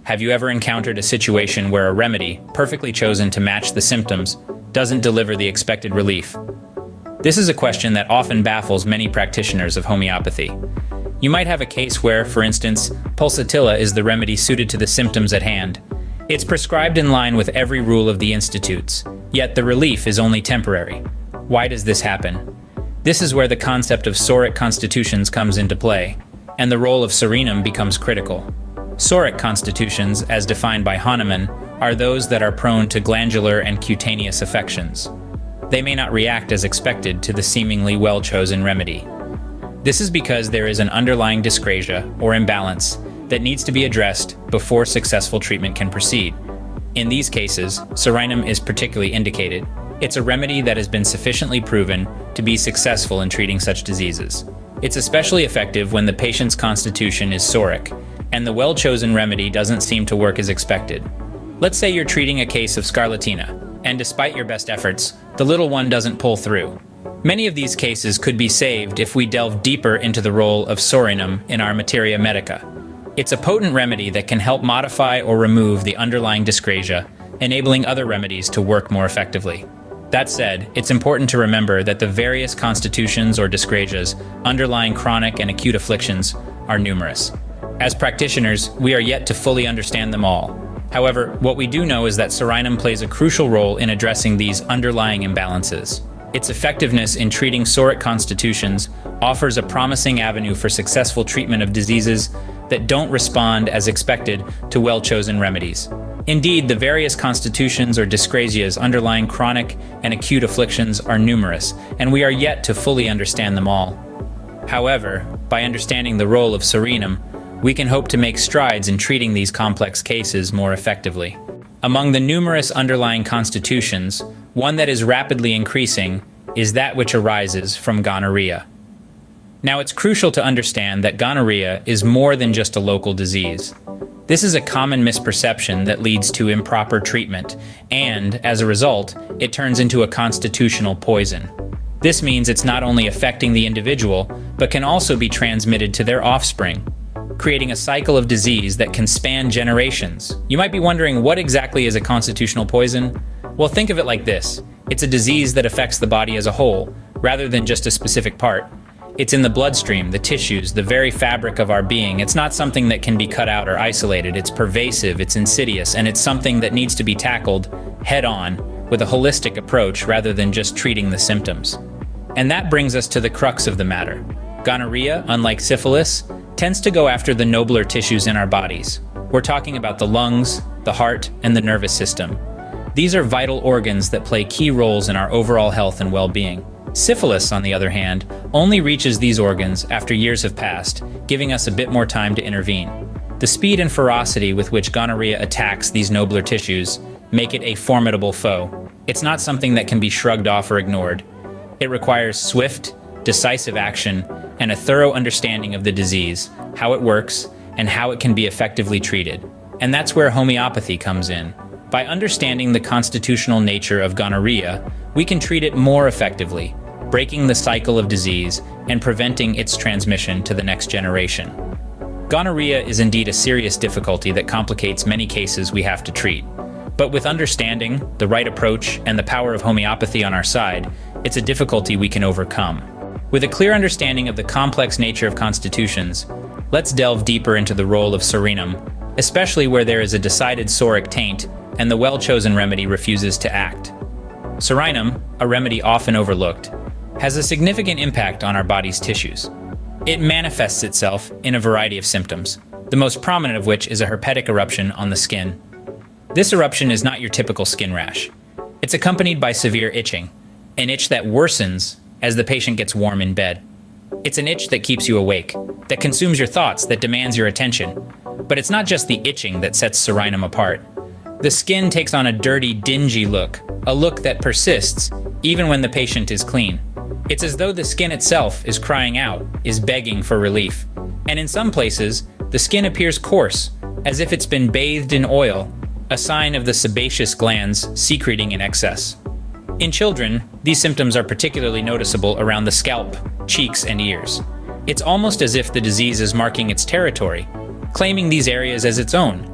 Have you ever encountered a situation where a remedy, perfectly chosen to match the symptoms, doesn't deliver the expected relief? This is a question that often baffles many practitioners of homeopathy. You might have a case where, for instance, pulsatilla is the remedy suited to the symptoms at hand. It's prescribed in line with every rule of the institutes, yet the relief is only temporary. Why does this happen? This is where the concept of psoric constitutions comes into play, and the role of Psorinum becomes critical. Psoric constitutions, as defined by Hahnemann, are those that are prone to glandular and cutaneous affections. They may not react as expected to the seemingly well-chosen remedy. This is because there is an underlying dyscrasia or imbalance that needs to be addressed before successful treatment can proceed. In these cases, Psorinum is particularly indicated. It's a remedy that has been sufficiently proven to be successful in treating such diseases. It's especially effective when the patient's constitution is psoric, and the well-chosen remedy doesn't seem to work as expected. Let's say you're treating a case of scarlatina, and despite your best efforts, the little one doesn't pull through. Many of these cases could be saved if we delve deeper into the role of Psorinum in our materia medica. It's a potent remedy that can help modify or remove the underlying dyscrasia, enabling other remedies to work more effectively. That said, it's important to remember that the various constitutions or dyscrasias underlying chronic and acute afflictions are numerous. As practitioners, we are yet to fully understand them all. However, what we do know is that Psorinum plays a crucial role in addressing these underlying imbalances. Its effectiveness in treating psoric constitutions offers a promising avenue for successful treatment of diseases that don't respond as expected to well-chosen remedies. Indeed, the various constitutions or dyscrasias underlying chronic and acute afflictions are numerous, and we are yet to fully understand them all. However, by understanding the role of Psorinum, we can hope to make strides in treating these complex cases more effectively. Among the numerous underlying constitutions, one that is rapidly increasing is that which arises from gonorrhea. Now, it's crucial to understand that gonorrhea is more than just a local disease. This is a common misperception that leads to improper treatment, and, as a result, it turns into a constitutional poison. This means it's not only affecting the individual, but can also be transmitted to their offspring, creating a cycle of disease that can span generations. You might be wondering, what exactly is a constitutional poison? Well, think of it like this. It's a disease that affects the body as a whole, rather than just a specific part. It's in the bloodstream, the tissues, the very fabric of our being. It's not something that can be cut out or isolated. It's pervasive, it's insidious, and it's something that needs to be tackled head-on with a holistic approach rather than just treating the symptoms. And that brings us to the crux of the matter. Gonorrhea, unlike syphilis, tends to go after the nobler tissues in our bodies. We're talking about the lungs, the heart, and the nervous system. These are vital organs that play key roles in our overall health and well-being. Syphilis, on the other hand, only reaches these organs after years have passed, giving us a bit more time to intervene. The speed and ferocity with which gonorrhea attacks these nobler tissues make it a formidable foe. It's not something that can be shrugged off or ignored. It requires swift, decisive action and a thorough understanding of the disease, how it works, and how it can be effectively treated. And that's where homeopathy comes in. By understanding the constitutional nature of gonorrhea, we can treat it more effectively, breaking the cycle of disease and preventing its transmission to the next generation. Gonorrhea is indeed a serious difficulty that complicates many cases we have to treat. But with understanding, the right approach, and the power of homeopathy on our side, it's a difficulty we can overcome. With a clear understanding of the complex nature of constitutions, let's delve deeper into the role of Psorinum, especially where there is a decided psoric taint and the well-chosen remedy refuses to act. Psorinum, a remedy often overlooked, has a significant impact on our body's tissues. It manifests itself in a variety of symptoms, the most prominent of which is a herpetic eruption on the skin. This eruption is not your typical skin rash. It's accompanied by severe itching, an itch that worsens as the patient gets warm in bed. It's an itch that keeps you awake, that consumes your thoughts, that demands your attention. But it's not just the itching that sets Psorinum apart. The skin takes on a dirty, dingy look, a look that persists even when the patient is clean. It's as though the skin itself is crying out, is begging for relief. And in some places, the skin appears coarse, as if it's been bathed in oil, a sign of the sebaceous glands secreting in excess. In children, these symptoms are particularly noticeable around the scalp, cheeks, and ears. It's almost as if the disease is marking its territory, claiming these areas as its own.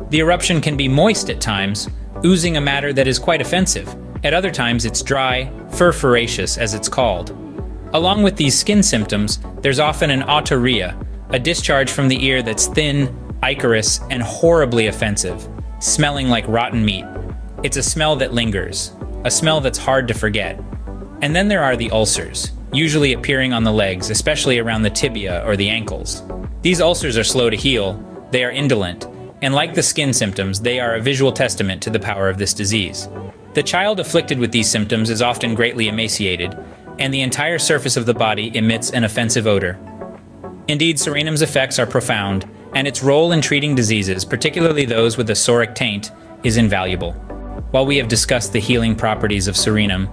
The eruption can be moist at times, oozing a matter that is quite offensive. At other times it's dry, furfuraceous as it's called. Along with these skin symptoms, there's often an otorrhea, a discharge from the ear that's thin, ichorous, and horribly offensive, smelling like rotten meat. It's a smell that lingers, a smell that's hard to forget. And then there are the ulcers, usually appearing on the legs, especially around the tibia or the ankles. These ulcers are slow to heal, they are indolent, and like the skin symptoms, they are a visual testament to the power of this disease. The child afflicted with these symptoms is often greatly emaciated, and the entire surface of the body emits an offensive odor. Indeed, Psorinum's effects are profound, and its role in treating diseases, particularly those with a psoric taint, is invaluable. While we have discussed the healing properties of Psorinum,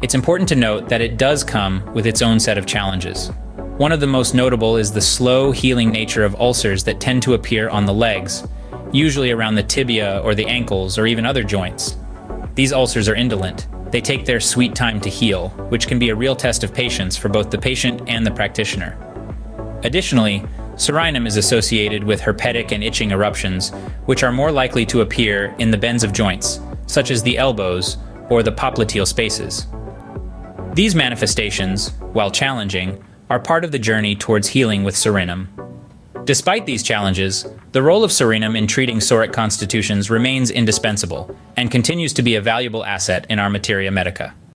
it's important to note that it does come with its own set of challenges. One of the most notable is the slow healing nature of ulcers that tend to appear on the legs, usually around the tibia or the ankles or even other joints. These ulcers are indolent. They take their sweet time to heal, which can be a real test of patience for both the patient and the practitioner. Additionally, Psorinum is associated with herpetic and itching eruptions, which are more likely to appear in the bends of joints, such as the elbows or the popliteal spaces. These manifestations, while challenging, are part of the journey towards healing with Psorinum. Despite these challenges, the role of Psorinum in treating psoric constitutions remains indispensable and continues to be a valuable asset in our materia medica.